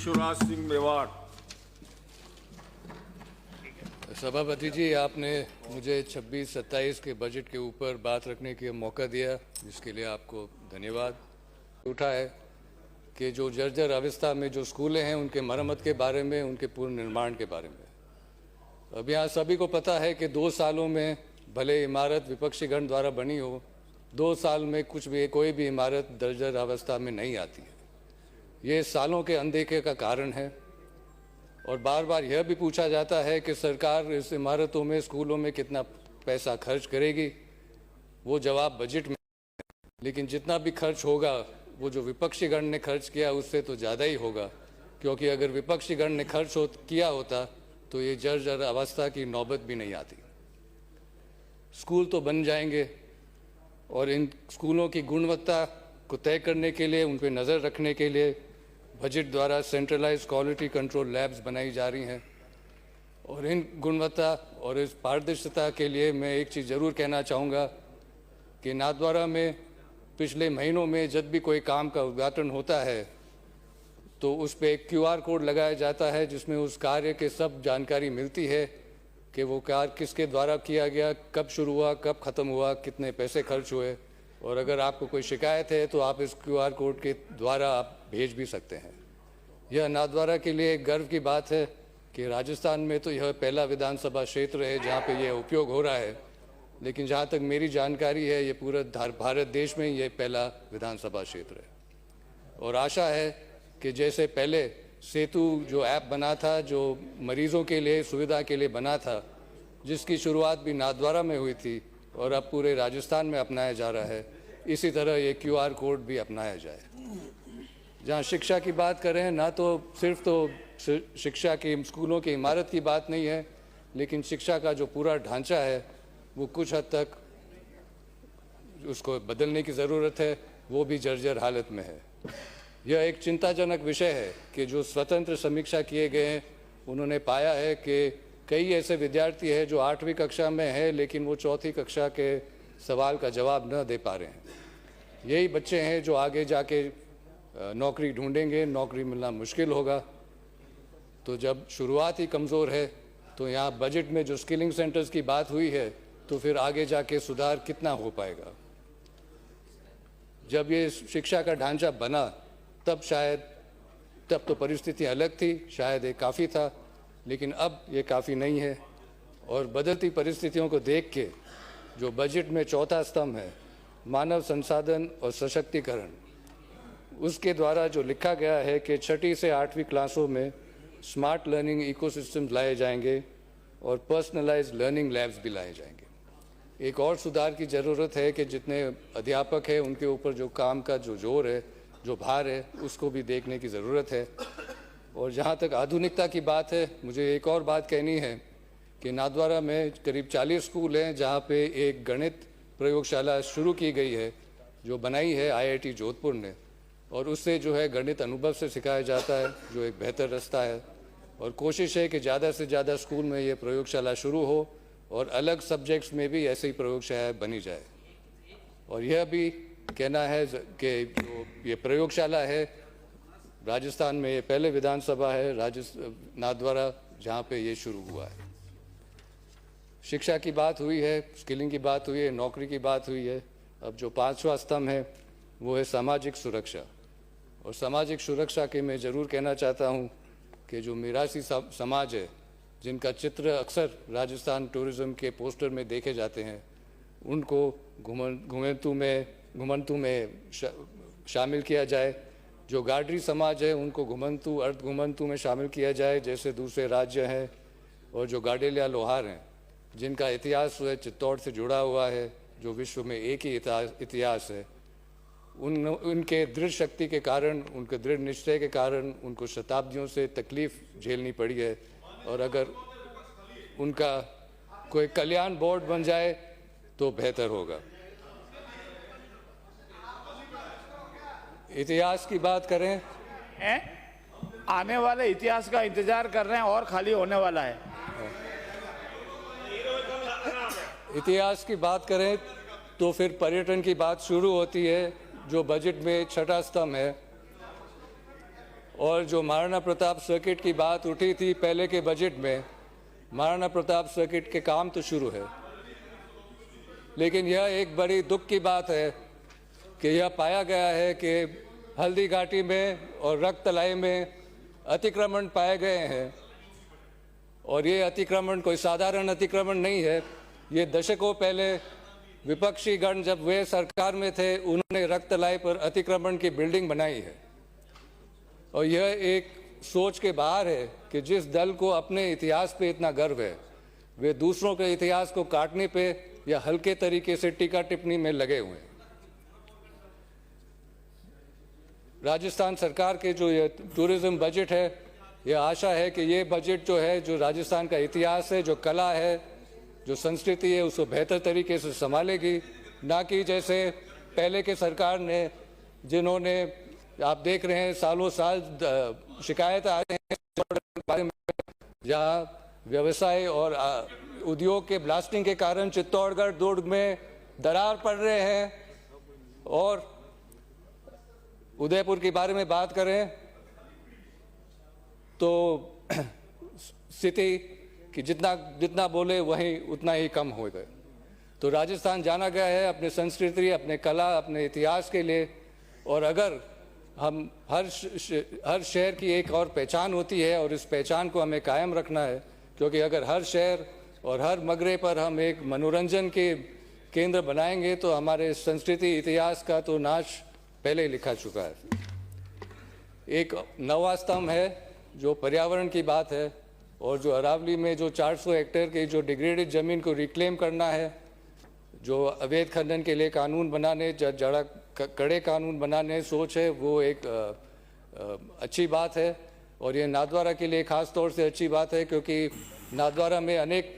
विश्वराज सिंह मेवाड़। सभापति जी, आपने मुझे 26-27 के बजट के ऊपर बात रखने का मौका दिया, जिसके लिए आपको धन्यवाद। उठा है कि जो जर्जर अवस्था में जो स्कूलें हैं उनके मरम्मत के बारे में, उनके पुनर्निर्माण के बारे में। अब यहाँ सभी को पता है कि 2 सालों में भले इमारत विपक्षी गण द्वारा बनी हो, 2 साल में कोई भी इमारत जर्जर अवस्था में नहीं आती है। ये सालों के अनदेखे का कारण है। और बार बार यह भी पूछा जाता है कि सरकार इस इमारतों में, स्कूलों में कितना पैसा खर्च करेगी। वो जवाब बजट में, लेकिन जितना भी खर्च होगा वो जो विपक्षी गण ने खर्च किया उससे तो ज़्यादा ही होगा, क्योंकि अगर विपक्षी गण ने किया होता तो ये जर्जर अवस्था की नौबत भी नहीं आती। स्कूल तो बन जाएंगे और इन स्कूलों की गुणवत्ता को तय करने के लिए, उन पर नज़र रखने के लिए बजट द्वारा सेंट्रलाइज्ड क्वालिटी कंट्रोल लैब्स बनाई जा रही हैं। और इन गुणवत्ता और इस पारदर्शिता के लिए मैं एक चीज़ ज़रूर कहना चाहूँगा कि नाथद्वारा में पिछले महीनों में जब भी कोई काम का उद्घाटन होता है तो उस पर एक QR कोड लगाया जाता है, जिसमें उस कार्य के सब जानकारी मिलती है कि वो कार्य किसके द्वारा किया गया, कब शुरू हुआ, कब ख़त्म हुआ, कितने पैसे खर्च हुए। और अगर आपको कोई शिकायत है तो आप इस QR कोड के द्वारा आप भेज भी सकते हैं। यह नाथद्वारा के लिए गर्व की बात है कि राजस्थान में तो यह पहला विधानसभा क्षेत्र है जहाँ पे यह उपयोग हो रहा है, लेकिन जहाँ तक मेरी जानकारी है ये पूरे भारत देश में ये पहला विधानसभा क्षेत्र है। और आशा है कि जैसे पहले सेतु जो ऐप बना था, जो मरीज़ों के लिए सुविधा के लिए बना था, जिसकी शुरुआत भी नाथद्वारा में हुई थी और अब पूरे राजस्थान में अपनाया जा रहा है, इसी तरह ये QR कोड भी अपनाया जाए। जहाँ शिक्षा की बात करें, ना तो सिर्फ तो शिक्षा की स्कूलों की इमारत की बात नहीं है, लेकिन शिक्षा का जो पूरा ढांचा है वो कुछ हद तक उसको बदलने की ज़रूरत है, वो भी जर्जर हालत में है। यह एक चिंताजनक विषय है कि जो स्वतंत्र समीक्षा किए गए हैं उन्होंने पाया है कि कई ऐसे विद्यार्थी हैं जो 8वीं कक्षा में है लेकिन वो 4थी कक्षा के सवाल का जवाब न दे पा रहे हैं। यही बच्चे हैं जो आगे जाके नौकरी ढूंढेंगे, नौकरी मिलना मुश्किल होगा। तो जब शुरुआत ही कमज़ोर है तो यहाँ बजट में जो स्किलिंग सेंटर्स की बात हुई है तो फिर आगे जाके सुधार कितना हो पाएगा। जब ये शिक्षा का ढांचा बना तब तो परिस्थिति अलग थी, शायद ये काफ़ी था, लेकिन अब ये काफ़ी नहीं है। और बदलती परिस्थितियों को देख के जो बजट में चौथा स्तंभ है, मानव संसाधन और सशक्तिकरण, उसके द्वारा जो लिखा गया है कि 6ठी से 8वीं क्लासों में स्मार्ट लर्निंग इकोसिस्टम्स लाए जाएंगे और पर्सनलाइज्ड लर्निंग लैब्स भी लाए जाएंगे। एक और सुधार की ज़रूरत है कि जितने अध्यापक हैं उनके ऊपर जो काम का जो जोर है, जो भार है, उसको भी देखने की ज़रूरत है। और जहाँ तक आधुनिकता की बात है, मुझे एक और बात कहनी है कि नाथद्वारा में करीब 40 स्कूल हैं जहाँ पे एक गणित प्रयोगशाला शुरू की गई है, जो बनाई है IIT जोधपुर ने, और उससे जो है गणित अनुभव से सिखाया जाता है, जो एक बेहतर रास्ता है। और कोशिश है कि ज़्यादा से ज़्यादा स्कूल में ये प्रयोगशाला शुरू हो और अलग सब्जेक्ट्स में भी ऐसी प्रयोगशाला बनी जाए। और यह भी कहना है कि जो ये प्रयोगशाला है, राजस्थान में ये पहले विधानसभा है नाथद्वारा जहाँ पे ये शुरू हुआ है। शिक्षा की बात हुई है, स्किलिंग की बात हुई है, नौकरी की बात हुई है। अब जो 5वां स्तंभ है वो है सामाजिक सुरक्षा। और सामाजिक सुरक्षा के मैं ज़रूर कहना चाहता हूँ कि जो मिरासी समाज है, जिनका चित्र अक्सर राजस्थान टूरिज़्म के पोस्टर में देखे जाते हैं, उनको घुमंतु में शामिल किया जाए। जो गाडरी समाज है उनको घुमंतु अर्ध घुमंतु में शामिल किया जाए जैसे दूसरे राज्य हैं। और जो गाडेलिया लोहार हैं, जिनका इतिहास जो है चित्तौड़ से जुड़ा हुआ है, जो विश्व में एक ही इतिहास है, उनके दृढ़ शक्ति के कारण, उनके दृढ़ निश्चय के कारण उनको शताब्दियों से तकलीफ़ झेलनी पड़ी है। और अगर उनका कोई कल्याण बोर्ड बन जाए तो बेहतर होगा। इतिहास की बात करें, आने वाले इतिहास का इंतजार कर रहे हैं और खाली होने वाला है। इतिहास की बात करें तो फिर पर्यटन की बात शुरू होती है, जो बजट में 6ठा स्तंभ है। और जो महाराणा प्रताप सर्किट की बात उठी थी पहले के बजट में, महाराणा प्रताप सर्किट के काम तो शुरू है, लेकिन यह एक बड़ी दुख की बात है कि यह पाया गया है कि हल्दी घाटी में और रक्तलाई में अतिक्रमण पाए गए हैं। और ये अतिक्रमण कोई साधारण अतिक्रमण नहीं है। ये दशकों पहले विपक्षी गण जब वे सरकार में थे, उन्होंने रक्तलाई पर अतिक्रमण की बिल्डिंग बनाई है। और यह एक सोच के बाहर है कि जिस दल को अपने इतिहास पे इतना गर्व है, वे दूसरों के इतिहास को काटने पे या हल्के तरीके से टीका टिप्पणी में लगे हुए हैं। राजस्थान सरकार के जो ये टूरिज्म बजट है, यह आशा है कि ये बजट जो है, जो राजस्थान का इतिहास है, जो कला है, जो संस्कृति है, उसको बेहतर तरीके से संभालेगी, ना कि जैसे पहले के सरकार ने, जिन्होंने आप देख रहे हैं सालों साल शिकायत आ रही है जहाँ व्यवसाय और उद्योग के ब्लास्टिंग के कारण चित्तौड़गढ़ दुर्ग में दरार पड़ रहे हैं। और उदयपुर के बारे में बात करें तो स्थिति कि जितना बोले वहीं उतना ही कम हो गए। तो राजस्थान जाना गया है अपने संस्कृति, अपने कला, अपने इतिहास के लिए। और अगर हम हर शहर की एक और पहचान होती है और इस पहचान को हमें कायम रखना है, क्योंकि अगर हर शहर और हर मगरे पर हम एक मनोरंजन के केंद्र बनाएंगे तो हमारे संस्कृति इतिहास का तो नाश पहले ही लिखा चुका है। एक नवा स्तंभ है जो पर्यावरण की बात है, और जो अरावली में जो 400 हेक्टेयर की जो डिग्रेडेड ज़मीन को रिक्लेम करना है, जो अवैध खनन के लिए कानून बनाने, जड़ा कड़े कानून बनाने सोच है, वो एक अच्छी बात है। और ये नाथद्वारा के लिए ख़ास तौर से अच्छी बात है, क्योंकि नाथद्वारा में अनेक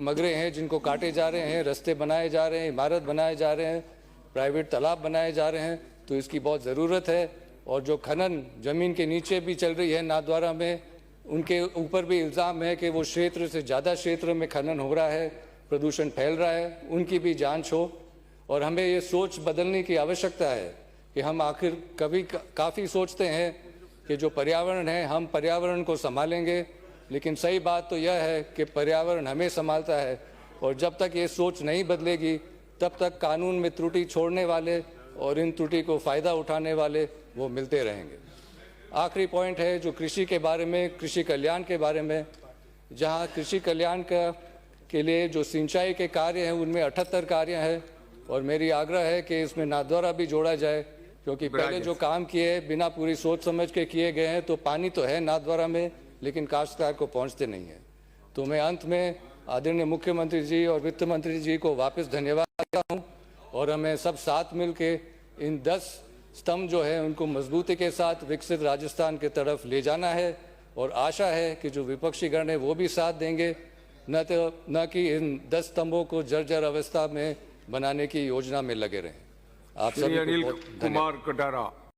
मगरे हैं जिनको काटे जा रहे हैं, रास्ते बनाए जा रहे हैं, इमारत बनाए जा रहे हैं, प्राइवेट तालाब बनाए जा रहे हैं। तो इसकी बहुत ज़रूरत है। और जो खनन ज़मीन के नीचे भी चल रही है नाथद्वारा में, उनके ऊपर भी इल्ज़ाम है कि वो क्षेत्र से ज़्यादा क्षेत्र में खनन हो रहा है, प्रदूषण फैल रहा है, उनकी भी जांच हो। और हमें ये सोच बदलने की आवश्यकता है कि हम आखिर काफ़ी सोचते हैं कि जो पर्यावरण है, हम पर्यावरण को संभालेंगे, लेकिन सही बात तो यह है कि पर्यावरण हमें संभालता है। और जब तक ये सोच नहीं बदलेगी, तब तक कानून में त्रुटि छोड़ने वाले और इन त्रुटि को फ़ायदा उठाने वाले वो मिलते रहेंगे। आखिरी पॉइंट है जो कृषि के बारे में, कृषि कल्याण के बारे में, जहाँ कृषि कल्याण के लिए जो सिंचाई के कार्य हैं उनमें 78 कार्य हैं। और मेरी आग्रह है कि इसमें नाथद्वारा भी जोड़ा जाए, क्योंकि पहले जो काम किए बिना पूरी सोच समझ के किए गए हैं। तो पानी तो है नाथद्वारा में, लेकिन काश्तकार को पहुँचते नहीं है। तो मैं अंत में आदरणीय मुख्यमंत्री जी और वित्त मंत्री जी को वापस धन्यवाद देता हूँ। और हमें सब साथ मिल के इन 10 स्तंभ जो है उनको मजबूती के साथ विकसित राजस्थान के तरफ ले जाना है। और आशा है कि जो विपक्षी गण है वो भी साथ देंगे, न कि इन 10 स्तंभों को जर्जर अवस्था में बनाने की योजना में लगे रहें। आप सभी को बहुत धन्यवाद। कुमार कटारा।